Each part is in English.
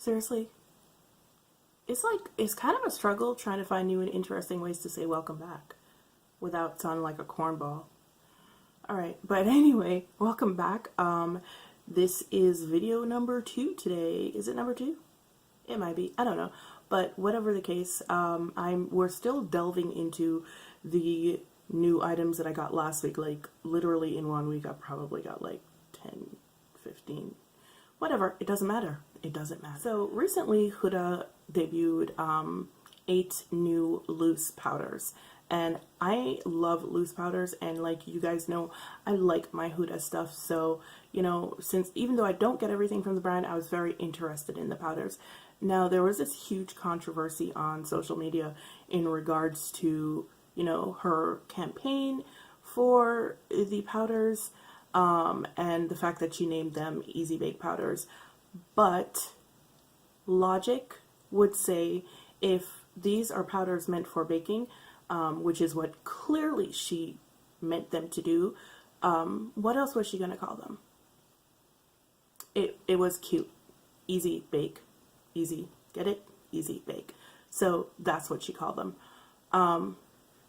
Seriously, it's kind of a struggle trying to find new and interesting ways to say welcome back without sounding like a cornball. All right, but anyway, welcome back. This is video number 2 today. Is it number 2? It might be. I don't know. But whatever the case, we're still delving into the new items that I got last week. Like literally in 1 week, I probably got like 10, 15, whatever. It doesn't matter. It doesn't matter. So recently, Huda debuted 8 new loose powders. And I love loose powders, and like you guys know, I like my Huda stuff. So, you know, since even though I don't get everything from the brand, I was very interested in the powders. Now, there was this huge controversy on social media in regards to, you know, her campaign for the powders, and the fact that she named them Easy Bake powders. But logic would say if these are powders meant for baking, which is what clearly she meant them to do, what else was she going to call them? It was cute. Easy bake. Easy. Get it? Easy bake. So that's what she called them.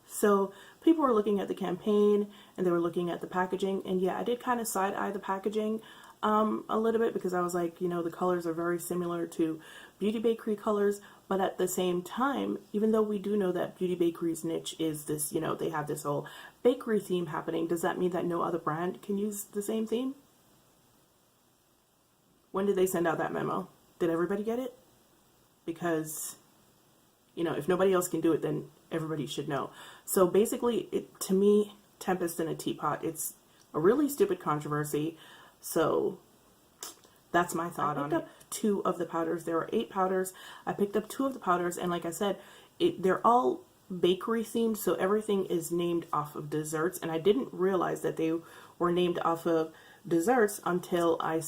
So people were looking at the campaign and they were looking at the packaging. And yeah, I did kind of side-eye the packaging a little bit, because I was like, you know, the colors are very similar to Beauty Bakery colors. But at the same time, even though we do know that Beauty Bakery's niche is this, you know, they have this whole bakery theme happening, does that mean that no other brand can use the same theme? When did they send out that memo? Did everybody get it? Because, you know, if nobody else can do it, then everybody should know. So basically, to me, Tempest in a Teapot, it's a really stupid controversy. So that's my thought on it. I picked up 2 of the powders. There are 8 powders. I picked up 2 of the powders, and like I said, they're all bakery themed, so everything is named off of desserts. And I didn't realize that they were named off of desserts until I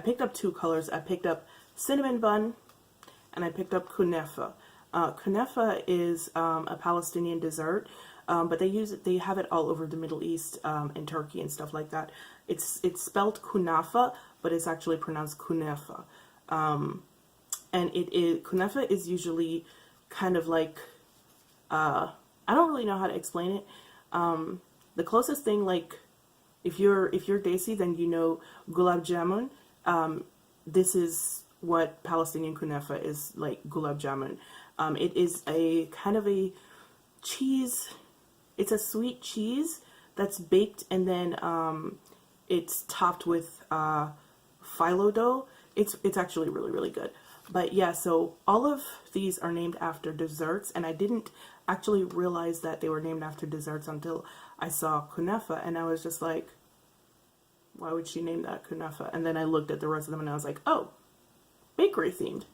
picked up 2 colors. I picked up cinnamon bun, and I picked up kunefa. Kunefa is a Palestinian dessert, but they have it all over the Middle East and Turkey and stuff like that. It's spelled kunafa, but it's actually pronounced kunefa. And kunefa is usually kind of like, I don't really know how to explain it. The closest thing, like if you're Desi, then you know gulab jamun. This is what Palestinian kunefa is like, gulab jamun. It is a kind of a cheese. It's a sweet cheese that's baked, and then it's topped with phyllo dough. It's actually really, really good. But yeah, so all of these are named after desserts, and I didn't actually realize that they were named after desserts until I saw kunefa, and I was just like, why would she name that kunefa? And then I looked at the rest of them and I was like, oh, bakery themed.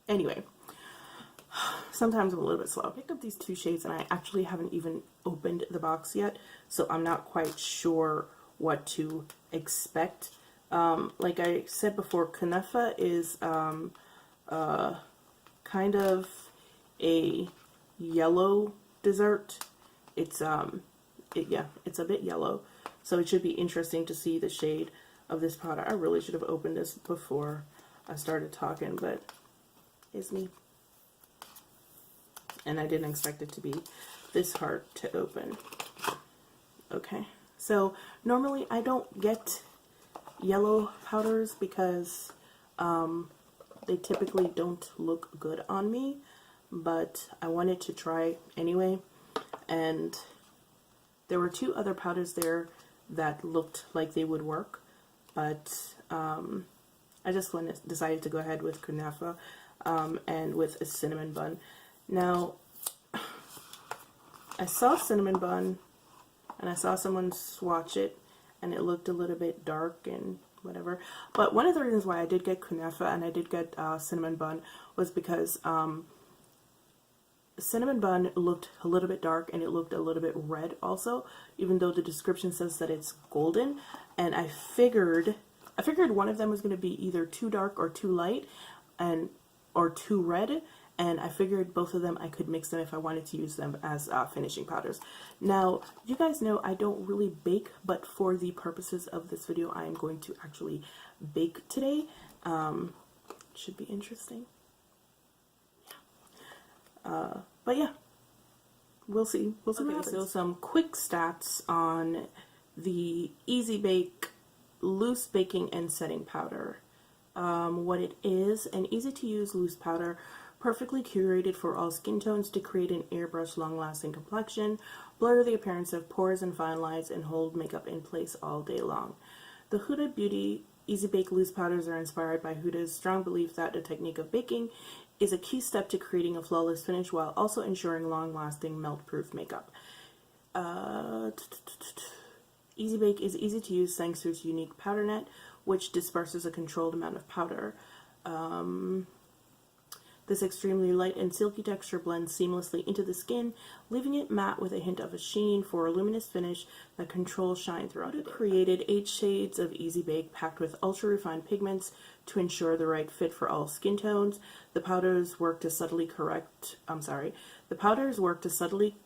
Anyway, sometimes I'm a little bit slow. I picked up these 2 shades and I actually haven't even opened the box yet, so I'm not quite sure what to expect. Like I said before, kunefa is kind of a yellow dessert. It's it's a bit yellow, so it should be interesting to see the shade of this powder. I really should have opened this before I started talking, but it's me. And I didn't expect it to be this hard to open. Okay, so normally I don't get yellow powders because they typically don't look good on me, but I wanted to try anyway. And there were 2 other powders there that looked like they would work, but I just decided to go ahead with kunefa and with a cinnamon bun. Now, I saw cinnamon bun and I saw someone swatch it and it looked a little bit dark and whatever. But one of the reasons why I did get kunefa and I did get cinnamon bun was because cinnamon bun looked a little bit dark and it looked a little bit red also, even though the description says that it's golden. And I figured one of them was going to be either too dark or too light, or too red, and I figured both of them I could mix them if I wanted to use them as finishing powders. Now, you guys know I don't really bake, but for the purposes of this video, I am going to actually bake today. should be interesting. But yeah, we'll see. We'll see what happens. So some quick stats on the Easy Bake Loose Baking and Setting Powder. What it is: an easy to use loose powder, perfectly curated for all skin tones to create an airbrush long-lasting complexion, blur the appearance of pores and fine lines, and hold makeup in place all day long. The Huda Beauty Easy Bake Loose Powders are inspired by Huda's strong belief that the technique of baking is a key step to creating a flawless finish while also ensuring long-lasting melt-proof makeup. Easy Bake is easy to use thanks to its unique powder net, which disperses a controlled amount of powder. This extremely light and silky texture blends seamlessly into the skin, leaving it matte with a hint of a sheen for a luminous finish that controls shine throughout it. Created 8 shades of Easy Bake packed with ultra-refined pigments to ensure the right fit for all skin tones. The powders work to subtly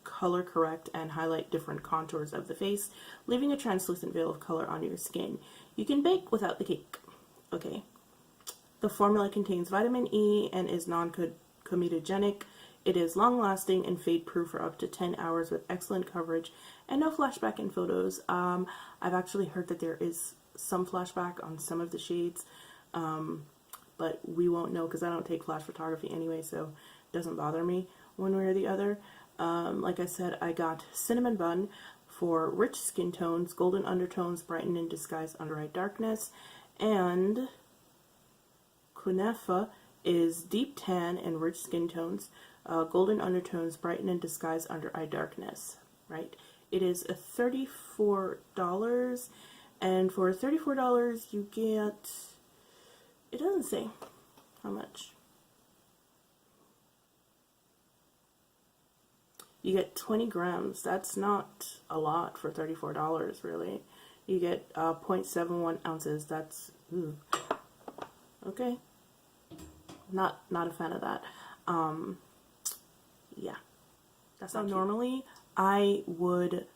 color correct and highlight different contours of the face, leaving a translucent veil of color on your skin. You can bake without the cake. Okay. The formula contains vitamin E and is non-comedogenic. It is long-lasting and fade-proof for up to 10 hours with excellent coverage and no flashback in photos. I've actually heard that there is some flashback on some of the shades, but we won't know because I don't take flash photography anyway, so it doesn't bother me one way or the other. Like I said, I got Cinnamon Bun for rich skin tones, golden undertones, brighten and disguise under-eye darkness, and Kunefa is deep tan and rich skin tones, golden undertones, brighten and disguise under-eye darkness, right? It is a $34, and for $34 you get, it doesn't say how much. You get 20 grams. That's not a lot for $34, really. You get 0.71 ounces. That's, okay. Not a fan of that. Yeah. That's not normally I would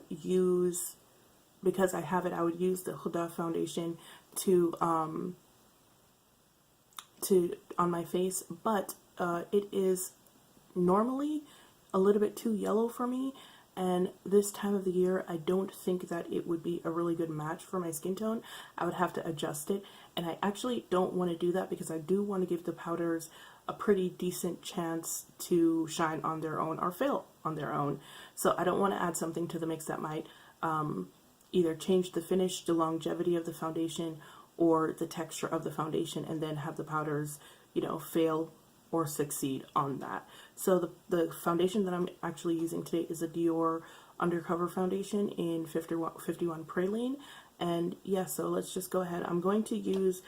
use, because I have it, I would use the Huda foundation to on my face, but it is normally a little bit too yellow for me, and this time of the year I don't think that it would be a really good match for my skin tone. I would have to adjust it, and I actually don't want to do that because I do want to give the powders a pretty decent chance to shine on their own or fail on their own. So I don't want to add something to the mix that might either change the finish, the longevity of the foundation, or the texture of the foundation, and then have the powders, you know, fail or succeed on that. So the foundation that I'm actually using today is a Dior Undercover Foundation in 51 Praline. And yeah, so let's just go ahead. I'm going to use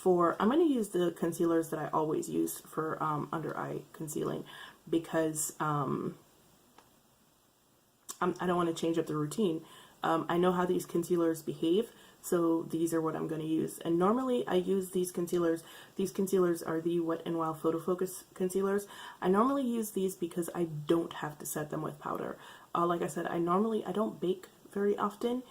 the concealers that I always use for under eye concealing, because I don't want to change up the routine. I know how these concealers behave, so these are what I'm going to use. And normally I use these concealers. These concealers are the Wet n Wild Photo Focus concealers. I normally use these because I don't have to set them with powder. Like I said, I don't bake very often.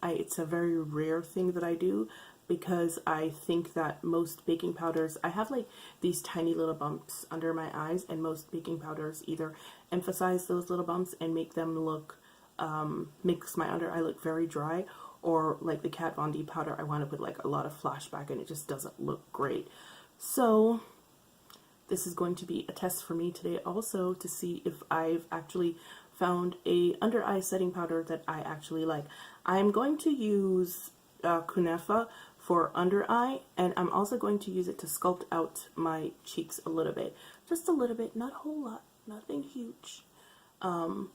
It's a very rare thing that I do, because I think that most baking powders, I have like these tiny little bumps under my eyes, and most baking powders either emphasize those little bumps and make them look, makes my under eye look very dry, or like the Kat Von D powder, I want to put like a lot of flashback and it just doesn't look great. So this is going to be a test for me today also, to see if I've actually found a under eye setting powder that I actually like. I'm going to use Kunefa for under eye, and I'm also going to use it to sculpt out my cheeks a little bit. Just a little bit, not a whole lot, nothing huge. And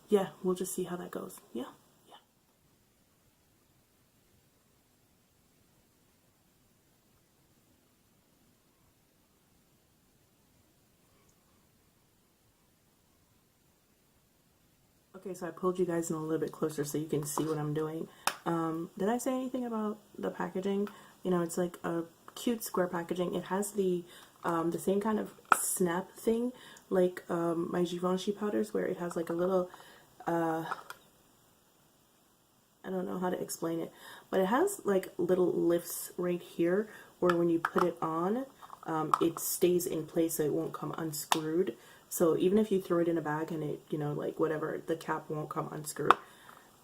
yeah, we'll just see how that goes. Yeah. Okay, so I pulled you guys in a little bit closer so you can see what I'm doing. Did I say anything about the packaging? You know, it's like a cute square packaging. It has the same kind of snap thing like my Givenchy powders, where it has like a little, I don't know how to explain it, but it has like little lifts right here where when you put it on, it stays in place so it won't come unscrewed. So even if you throw it in a bag and it, you know, like whatever, the cap won't come unscrewed.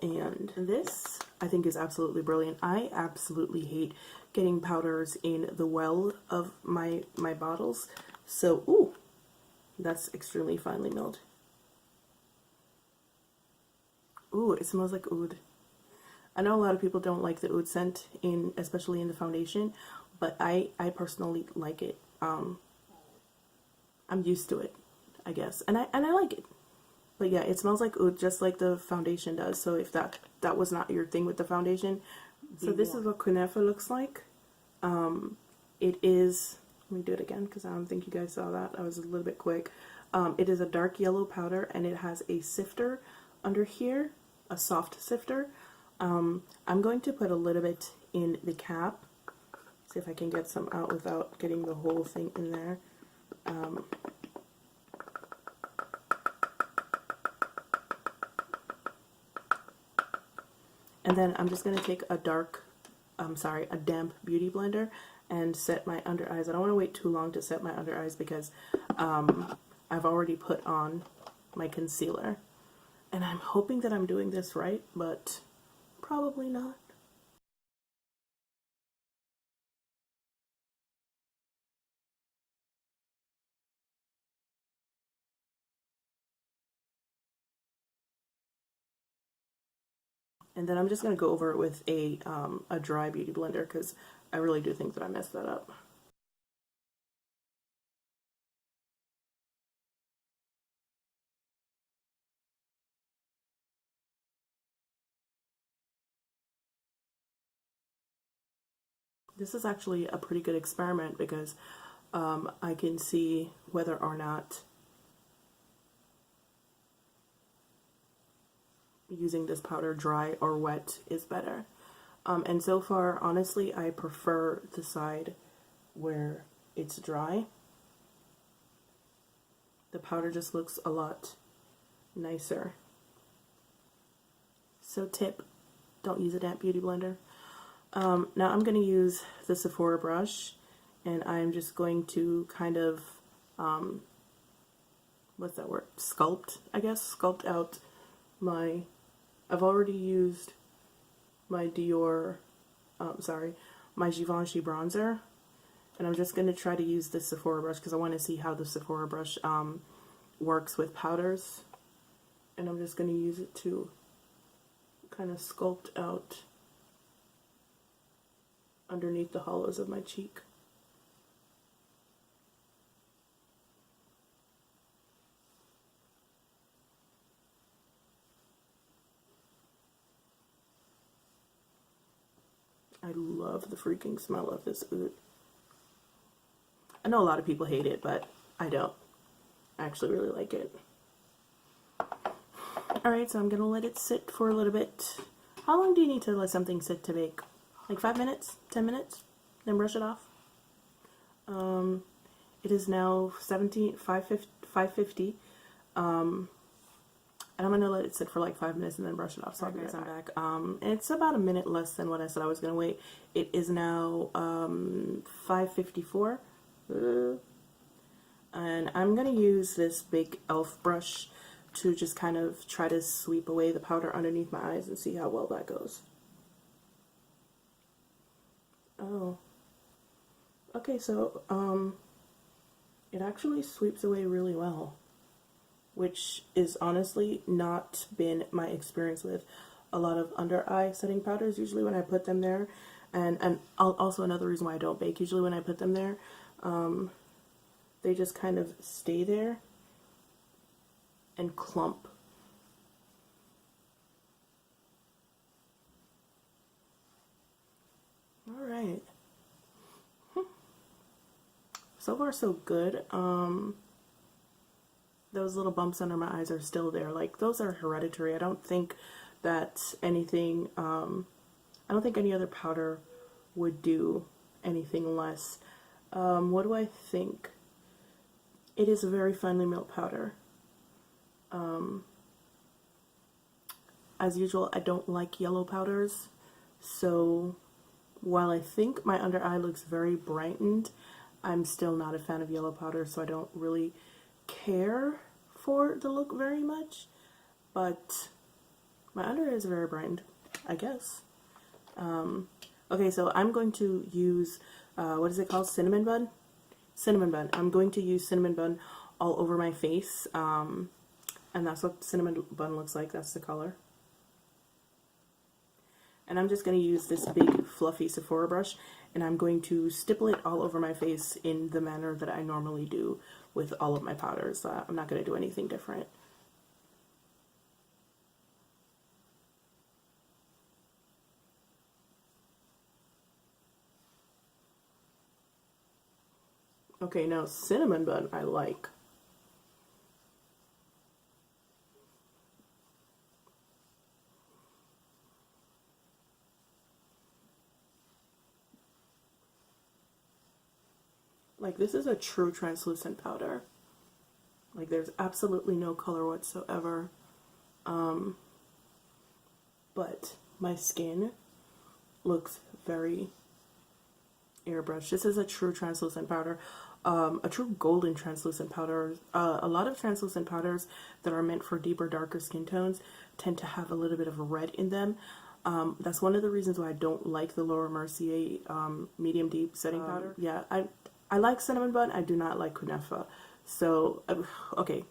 And this, I think, is absolutely brilliant. I absolutely hate getting powders in the well of my bottles. So, ooh, that's extremely finely milled. Ooh, it smells like oud. I know a lot of people don't like the oud scent, especially in the foundation, but I personally like it. I'm used to it, I guess, and I like it. But yeah, it smells like oud just like the foundation does. So if that was not your thing with the foundation, so this is what kunafa looks like. It is, let me do it again because I don't think you guys saw that. I was a little bit quick. It is a dark yellow powder and it has a sifter under here, a soft sifter. I'm going to put a little bit in the cap. See if I can get some out without getting the whole thing in there. And then I'm just going to take a damp beauty blender and set my under eyes. I don't want to wait too long to set my under eyes because I've already put on my concealer. And I'm hoping that I'm doing this right, but probably not. And then I'm just going to go over it with a dry beauty blender because I really do think that I messed that up. This is actually a pretty good experiment because I can see whether or not using this powder dry or wet is better. And so far, honestly, I prefer the side where it's dry. The powder just looks a lot nicer. So tip, don't use a damp beauty blender. Now I'm going to use the Sephora brush and I'm just going to kind of, what's that word? Sculpt, I guess. Sculpt out my, I've already used my my Givenchy bronzer. And I'm just going to try to use the Sephora brush because I want to see how the Sephora brush works with powders. And I'm just going to use it to kind of sculpt out underneath the hollows of my cheek. I love the freaking smell of this oud. I know a lot of people hate it, but I don't. I actually really like it. Alright, so I'm going to let it sit for a little bit. How long do you need to let something sit to bake? Like 5 minutes? 10 minutes? Then brush it off? It is now 5:50. And I'm going to let it sit for like 5 minutes and then brush it off. So I'll be right back. It's about a minute less than what I said I was going to wait. It is now 5:54. And I'm going to use this big e.l.f. brush to just kind of try to sweep away the powder underneath my eyes and see how well that goes. Oh. Okay, so it actually sweeps away really well, which is honestly not been my experience with a lot of under eye setting powders. Usually when I put them there, and also another reason why I don't bake, usually when I put them there, they just kind of stay there and clump. All right. So far so good. Those little bumps under my eyes are still there. Like, those are hereditary. I don't think that anything, I don't think any other powder would do anything less. What do I think? It is a very finely milled powder. As usual, I don't like yellow powders, so while I think my under eye looks very brightened, I'm still not a fan of yellow powder, so I don't really care for the look very much. But my under eye is very brightened, I guess. Okay, so I'm going to use, what is it called? Cinnamon bun? Cinnamon bun. I'm going to use cinnamon bun all over my face. And that's what cinnamon bun looks like. That's the color. And I'm just going to use this big fluffy Sephora brush, and I'm going to stipple it all over my face in the manner that I normally do with all of my powders. I'm not going to do anything different. Okay, now cinnamon bun I like. Like, this is a true translucent powder. Like, there's absolutely no color whatsoever. But my skin looks very airbrushed. This is a true translucent powder. A true golden translucent powder. A lot of translucent powders that are meant for deeper, darker skin tones tend to have a little bit of red in them. That's one of the reasons why I don't like the Laura Mercier medium deep setting powder. Yeah, I like cinnamon bun. I do not like kunafa. So, okay.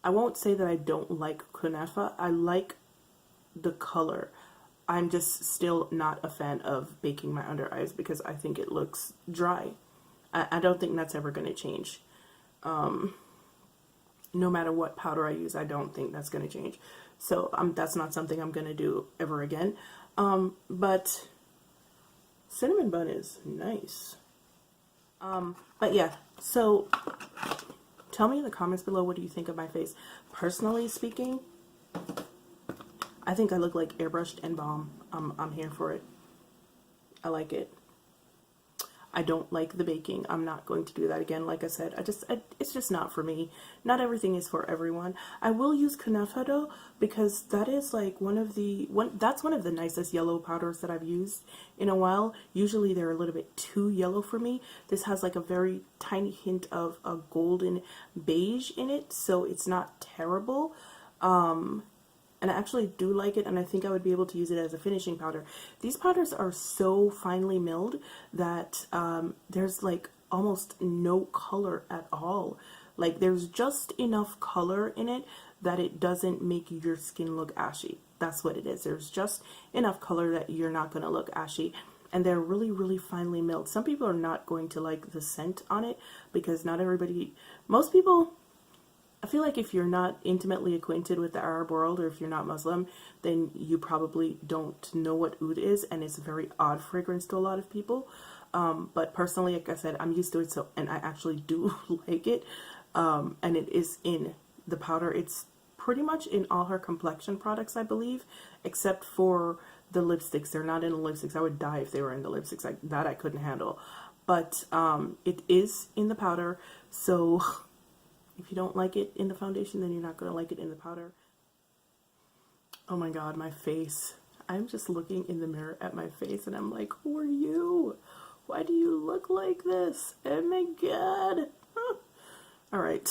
I won't say that I don't like kunafa. I like the color. I'm just still not a fan of baking my under eyes because I think it looks dry. I don't think that's ever going to change. No matter what powder I use, I don't think that's going to change. So that's not something I'm going to do ever again. But cinnamon bun is nice. But yeah, so tell me in the comments below, what do you think of my face? Personally speaking, I think I look like airbrushed and bomb. I'm here for it. I like it. I don't like the baking. I'm not going to do that again. Like I said, it's just not for me. Not everything is for everyone. I will use kunafa though, because that is like that's one of the nicest yellow powders that I've used in a while. Usually they're a little bit too yellow for me. This has like a very tiny hint of a golden beige in it, so it's not terrible. And I actually do like it, and I think I would be able to use it as a finishing powder. These powders are so finely milled that there's like almost no color at all. Like, there's just enough color in it that it doesn't make your skin look ashy. That's what it is. There's just enough color that you're not going to look ashy. And they're really, really finely milled. Some people are not going to like the scent on it because not everybody, most people, I feel like if you're not intimately acquainted with the Arab world, or if you're not Muslim, then you probably don't know what oud is, and it's a very odd fragrance to a lot of people. But personally, like I said, I'm used to it, so, and I actually do like it. And it is in the powder. It's pretty much in all her complexion products, I believe, except for the lipsticks. They're not in the lipsticks. I would die if they were in the lipsticks. Like that, I couldn't handle. But it is in the powder, so if you don't like it in the foundation, then you're not going to like it in the powder. Oh my god, my face. I'm just looking in the mirror at my face and I'm like, who are you? Why do you look like this? Oh my god. Alright,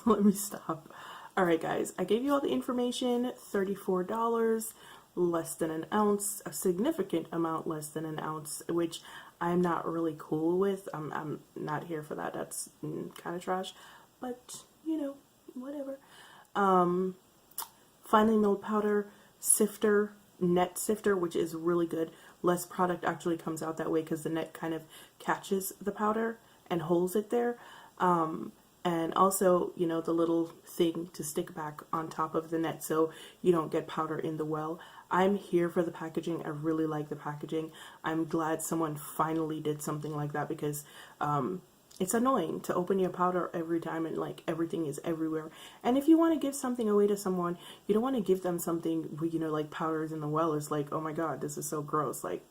let me stop. Alright guys, I gave you all the information. $34, less than an ounce, a significant amount less than an ounce, which I'm not really cool with. I'm not here for that. That's kind of trash. But, you know, whatever. Finely milled powder, sifter, net sifter, which is really good. Less product actually comes out that way because the net kind of catches the powder and holds it there. And also, you know, the little thing to stick back on top of the net so you don't get powder in the well. I'm here for the packaging. I really like the packaging. I'm glad someone finally did something like that because it's annoying to open your powder every time and like everything is everywhere. And if you want to give something away to someone, you don't want to give them something where, you know, like powders in the well is like, oh my god, this is so gross. Like,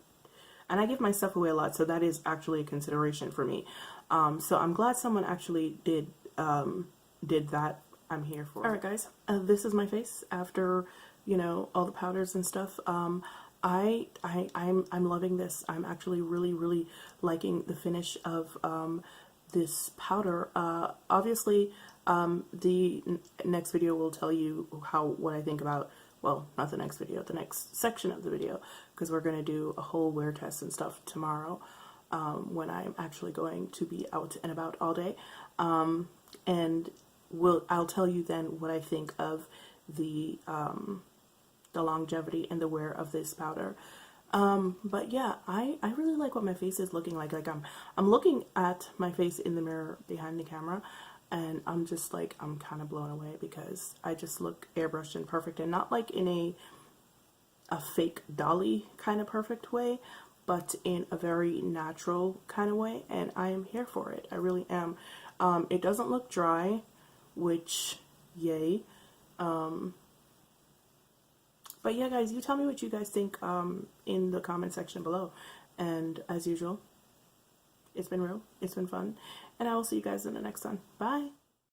and I give my stuff away a lot, so that is actually a consideration for me. So I'm glad someone actually did that. I'm here for it. Alright guys, this is my face after, you know, all the powders and stuff. I'm loving this. I'm actually really liking the finish of this powder. Obviously, the next video will tell you what I think about, well, not the next video, the next section of the video, because we're going to do a whole wear test and stuff tomorrow, when I'm actually going to be out and about all day. And I'll tell you then what I think of the longevity and the wear of this powder. But yeah, I really like what my face is looking like. Like I'm looking at my face in the mirror behind the camera, and I'm just like, I'm kind of blown away because I just look airbrushed and perfect, and not like in a fake dolly kind of perfect way, but in a very natural kind of way, and I am here for it. I really am. It doesn't look dry, which, yay. But yeah, guys, you tell me what you guys think in the comment section below. And as usual, it's been real, it's been fun, and I will see you guys in the next one. Bye!